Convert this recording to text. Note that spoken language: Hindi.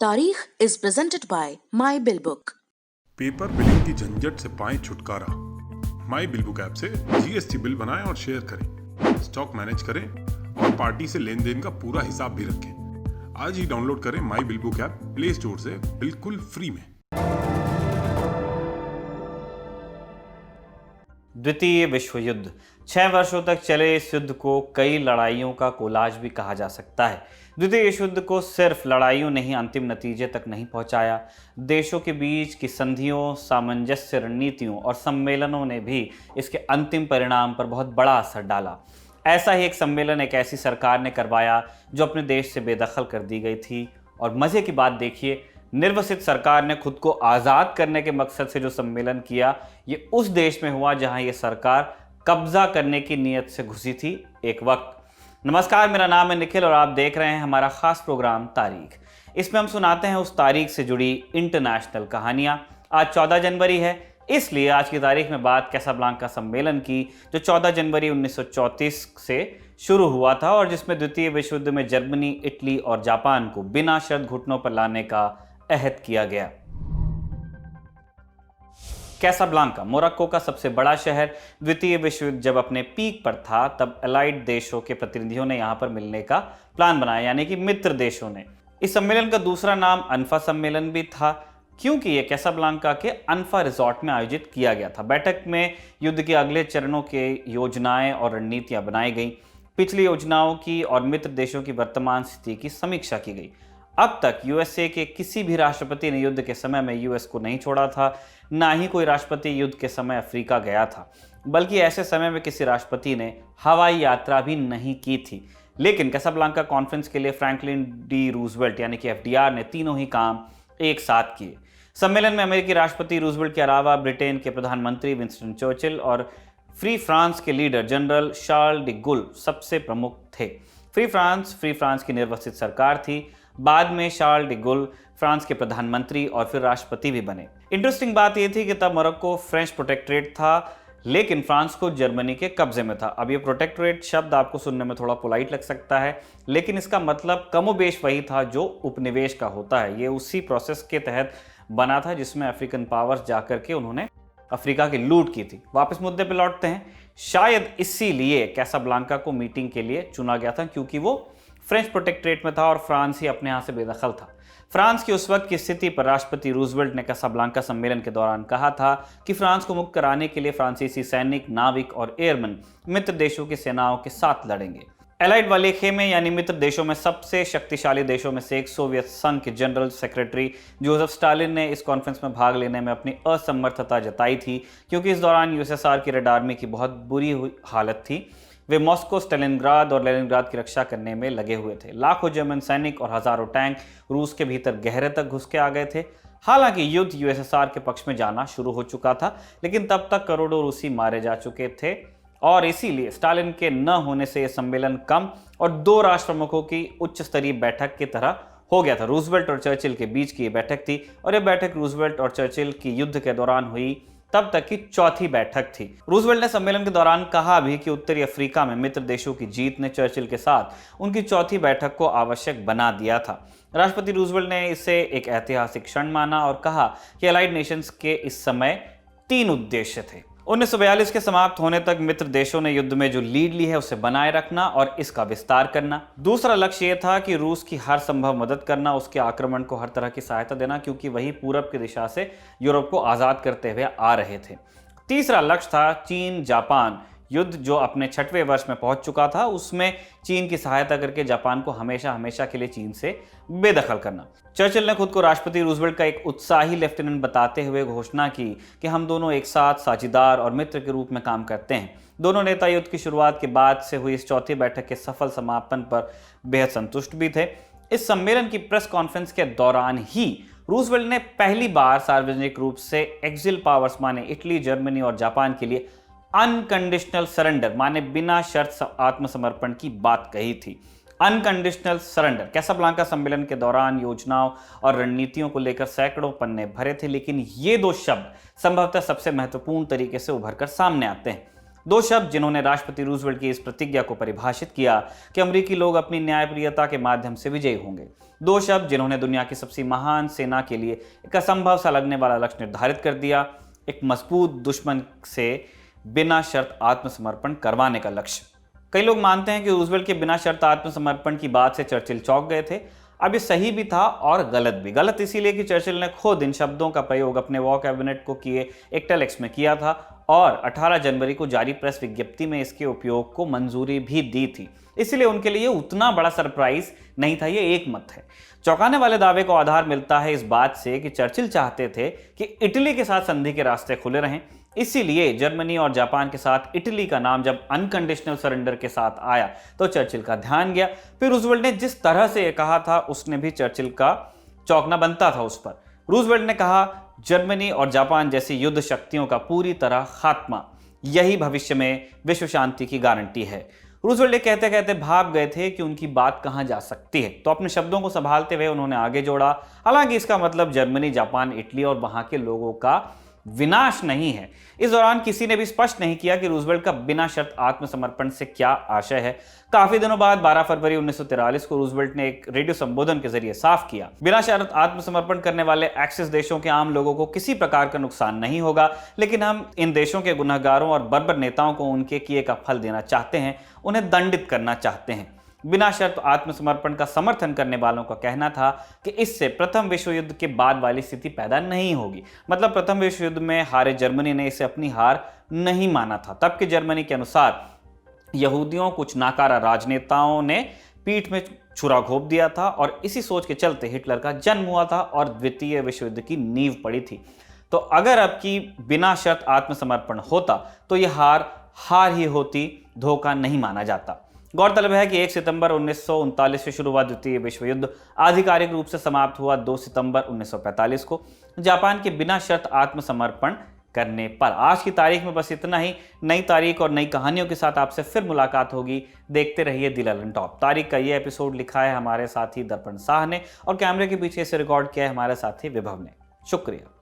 तारीख is presented by My Bill Book. Paper billing की झंझट से पाएं छुटकारा। माई बिल बुक ऐप से जीएसटी बिल बनाएं और शेयर करें, स्टॉक मैनेज करें और पार्टी से लेन देन का पूरा हिसाब भी रखें। आज ही डाउनलोड करें my bill book app play store से बिल्कुल फ्री में। द्वितीय विश्व युद्ध 6 वर्षों तक चले इस युद्ध को कई लड़ाइयों का कोलाज भी कहा जा सकता है। द्वितीय विश्व युद्ध को सिर्फ लड़ाइयों ने ही अंतिम नतीजे तक नहीं पहुंचाया, देशों के बीच की संधियों, सामंजस्य रणनीतियों और सम्मेलनों ने भी इसके अंतिम परिणाम पर बहुत बड़ा असर डाला। ऐसा ही एक सम्मेलन एक ऐसी सरकार ने करवाया जो अपने देश से बेदखल कर दी गई थी। और मजे की बात देखिए, निर्वासित सरकार ने खुद को आज़ाद करने के मकसद से जो सम्मेलन किया, ये उस देश में हुआ जहां ये सरकार कब्जा करने की नीयत से घुसी थी एक वक्त। नमस्कार, मेरा नाम है निखिल और आप देख रहे हैं हमारा खास प्रोग्राम तारीख। इसमें हम सुनाते हैं उस तारीख से जुड़ी इंटरनेशनल कहानियां। आज 14 जनवरी है, इसलिए आज की तारीख में बात कैसाब्लांका सम्मेलन की जो 14 जनवरी 1934 से शुरू हुआ था और जिसमें द्वितीय विश्व युद्ध में जर्मनी, इटली और जापान को बिना शर्त घुटनों पर लाने का अहद किया गया। कैसाब्लांका मोरक्को का सबसे बड़ा शहर। द्वितीय विश्व युद्ध जब अपने पीक पर था तब अलाइड देशों के प्रतिनिधियों ने यहां पर मिलने का प्लान बनाया, यानी कि मित्र देशों ने। इस सम्मेलन का दूसरा नाम अनफा सम्मेलन भी था, क्योंकि यह कैसाब्लांका के अनफा रिजॉर्ट में आयोजित किया गया था। बैठक में युद्ध के अगले चरणों के योजनाएं और रणनीतियां बनाई गई, पिछली योजनाओं की और मित्र देशों की वर्तमान स्थिति की समीक्षा की गई। अब तक यूएसए के किसी भी राष्ट्रपति ने युद्ध के समय में यूएस को नहीं छोड़ा था, ना ही कोई राष्ट्रपति युद्ध के समय अफ्रीका गया था, बल्कि ऐसे समय में किसी राष्ट्रपति ने हवाई यात्रा भी नहीं की थी। लेकिन कैसाब्लांका कॉन्फ्रेंस के लिए फ्रैंकलिन डी रूजवेल्ट यानी कि एफडीआर ने तीनों ही काम एक साथ किए। सम्मेलन में अमेरिकी राष्ट्रपति रूजवेल्ट के अलावा ब्रिटेन के प्रधानमंत्री विंस्टन चर्चिल और फ्री फ्रांस के लीडर जनरल शार्ल डी गुल सबसे प्रमुख थे। फ्री फ्रांस की निर्वासित सरकार थी। बाद में शार्ल डी गुल फ्रांस के प्रधानमंत्री और फिर राष्ट्रपति भी बने। इंटरेस्टिंग बात यह थी कि तब मोरक्को फ्रेंच प्रोटेक्टरेट था, लेकिन फ्रांस को जर्मनी के कब्जे में था। अब ये प्रोटेक्टरेट शब्द आपको सुनने में थोड़ा पोलाइट लग सकता है, लेकिन इसका मतलब कमोबेश वही था जो उपनिवेश का होता है। ये उसी प्रोसेस के तहत बना था जिसमें अफ्रीकन पावर्स जाकर के उन्होंने अफ्रीका की लूट की थी। वापस मुद्दे पे लौटते हैं। शायद इसीलिए कैसाब्लांका को मीटिंग के लिए चुना गया था, क्योंकि वो फ्रेंच प्रोटेक्टरेट में था और फ्रांस ही अपने यहाँ से बेदखल था। फ्रांस की उस वक्त की स्थिति पर राष्ट्रपति रूजवेल्ट ने कैसाब्लांका सम्मेलन के दौरान कहा था कि फ्रांस को मुक्त कराने के लिए फ्रांसीसी सैनिक, नाविक और एयरमैन मित्र देशों की सेनाओं के साथ लड़ेंगे। एलाइड वाले खेमे यानी मित्र देशों में सबसे शक्तिशाली देशों में से एक सोवियत संघ के जनरल सेक्रेटरी जोसेफ स्टालिन ने इस कॉन्फ्रेंस में भाग लेने में अपनी असमर्थता जताई थी, क्योंकि इस दौरान यूएसएसआर की रेड आर्मी की बहुत बुरी हालत थी। वे मॉस्को, स्टालिनग्राद और लेनिनग्राद की रक्षा करने में लगे हुए थे। लाखों जर्मन सैनिक और हजारों टैंक रूस के भीतर गहरे तक घुस के आ गए थे। हालांकि युद्ध यूएसएसआर के पक्ष में जाना शुरू हो चुका था, लेकिन तब तक करोड़ों रूसी मारे जा चुके थे और इसीलिए स्टालिन के न होने से यह सम्मेलन कम और दो राष्ट्र प्रमुखों की उच्च स्तरीय बैठक की तरह हो गया था। रूजवेल्ट और चर्चिल के बीच की यह बैठक थी और यह बैठक रूजवेल्ट और चर्चिल की युद्ध के दौरान हुई तब तक की चौथी बैठक थी। रूजवेल्ट ने सम्मेलन के दौरान कहा भी कि उत्तरी अफ्रीका में मित्र देशों की जीत ने चर्चिल के साथ उनकी चौथी बैठक को आवश्यक बना दिया था। राष्ट्रपति रूजवेल्ट ने इसे एक ऐतिहासिक क्षण माना और कहा कि अलाइड नेशंस के इस समय 3 उद्देश्य थे। 1942 के समाप्त होने तक मित्र देशों ने युद्ध में जो लीड ली है उसे बनाए रखना और इसका विस्तार करना। दूसरा लक्ष्य यह था कि रूस की हर संभव मदद करना, उसके आक्रमण को हर तरह की सहायता देना, क्योंकि वही पूरब की दिशा से यूरोप को आज़ाद करते हुए आ रहे थे। तीसरा लक्ष्य था चीन जापान युद्ध, जो अपने 6वें वर्ष में पहुंच चुका था, उसमें चीन की सहायता करके जापान को हमेशा हमेशा के लिए चीन से बेदखल करना। चर्चिल ने खुद को राष्ट्रपति रूजवेल्ट का एक उत्साही लेफ्टिनेंट बताते हुए घोषणा की कि हम दोनों एक साथ साझेदार और मित्र के रूप में काम करते हैं। दोनों नेता युद्ध की शुरुआत के बाद से हुई इस चौथी बैठक के सफल समापन पर बेहद संतुष्ट भी थे। इस सम्मेलन की प्रेस कॉन्फ्रेंस के दौरान ही रूजवेल्ट ने पहली बार सार्वजनिक रूप से एक्सिल पावर्स माने इटली, जर्मनी और जापान के लिए अनकंडीशनल सरेंडर माने बिना शर्त आत्मसमर्पण की बात कही थी। Unconditional surrender. कैसाब्लांका सम्मेलन के दौरान योजनाओं और रणनीतियों को लेकर सैकड़ों पन्ने भरे थे, लेकिन ये 2 शब्द संभवतः सबसे महत्वपूर्ण तरीके से उभर कर सामने आते हैं। दो शब्द जिन्होंने राष्ट्रपति रूजवेल्ट की इस प्रतिज्ञा को परिभाषित किया कि अमेरिकी लोग अपनी न्यायप्रियता के माध्यम से विजयी होंगे। दो शब्द जिन्होंने दुनिया की सबसे महान सेना के लिए एक असंभव सा लगने वाला लक्ष्य निर्धारित कर दिया, एक मजबूत दुश्मन से बिना शर्त आत्मसमर्पण करवाने का लक्ष्य। कई लोग मानते हैं कि रूजवेल्ट के बिना शर्त आत्मसमर्पण की बात से चर्चिल चौंक गए थे। अब ये सही भी था और गलत भी। गलत इसीलिए कि चर्चिल ने खुद इन शब्दों का प्रयोग अपने वॉर कैबिनेट को किए एक टेलेक्स में किया था और 18 जनवरी को जारी प्रेस विज्ञप्ति में इसके उपयोग को मंजूरी भी दी थी। इसलिए उनके लिए उतना बड़ा सरप्राइज नहीं था, ये एक मत है। चौंकाने वाले दावे को आधार मिलता है इस बात से कि चर्चिल चाहते थे कि इटली के साथ संधि के रास्ते खुले रहें। इसीलिए जर्मनी और जापान के साथ इटली का नाम जब अनकंडीशनल सरेंडर के साथ आया तो चर्चिल का ध्यान गया। फिर रूजवेल्ट ने जिस तरह से कहा था उसने भी चर्चिल का चौंकना बनता था उस पर। रूजवेल्ट ने कहा, जर्मनी और जापान जैसी युद्ध शक्तियों का पूरी तरह खात्मा, यही भविष्य में विश्व शांति की गारंटी है। रूजवेल्ट कहते कहते भाग गए थे कि उनकी बात कहां जा सकती है, तो अपने शब्दों को संभालते हुए उन्होंने आगे जोड़ा, हालांकि इसका मतलब जर्मनी, जापान, इटली और वहां के लोगों का विनाश नहीं है। इस दौरान किसी ने भी स्पष्ट नहीं किया कि रूजवेल्ट का बिना शर्त आत्मसमर्पण से क्या आशय है। काफी दिनों बाद 12 फरवरी 1943 को रूजवेल्ट ने एक रेडियो संबोधन के जरिए साफ किया, बिना शर्त आत्मसमर्पण करने वाले एक्सिस देशों के आम लोगों को किसी प्रकार का नुकसान नहीं होगा, लेकिन हम इन देशों के गुनहगारों और बर्बर नेताओं को उनके किए का फल देना चाहते हैं, उन्हें दंडित करना चाहते हैं। बिना शर्त आत्मसमर्पण का समर्थन करने वालों का कहना था कि इससे प्रथम विश्व युद्ध के बाद वाली स्थिति पैदा नहीं होगी। मतलब प्रथम विश्व युद्ध में हारे जर्मनी ने इसे अपनी हार नहीं माना था। तब के जर्मनी के अनुसार यहूदियों, कुछ नाकारा राजनेताओं ने पीठ में छुरा घोंप दिया था और इसी सोच के चलते हिटलर का जन्म हुआ था और द्वितीय विश्व युद्ध की नींव पड़ी थी। तो अगर अब की बिना शर्त आत्मसमर्पण होता तो यह हार ही होती, धोखा नहीं माना जाता। गौरतलब है कि 1 सितंबर 1939 से शुरू हुआ द्वितीय विश्व युद्ध आधिकारिक रूप से समाप्त हुआ 2 सितंबर 1945 को जापान के बिना शर्त आत्मसमर्पण करने पर। आज की तारीख में बस इतना ही। नई तारीख और नई कहानियों के साथ आपसे फिर मुलाकात होगी। देखते रहिए द ललन टॉप। तारीख का ये एपिसोड लिखा है हमारे साथी दर्पण शाह ने और कैमरे के पीछे इसे रिकॉर्ड किया है हमारे साथी विभव ने। शुक्रिया।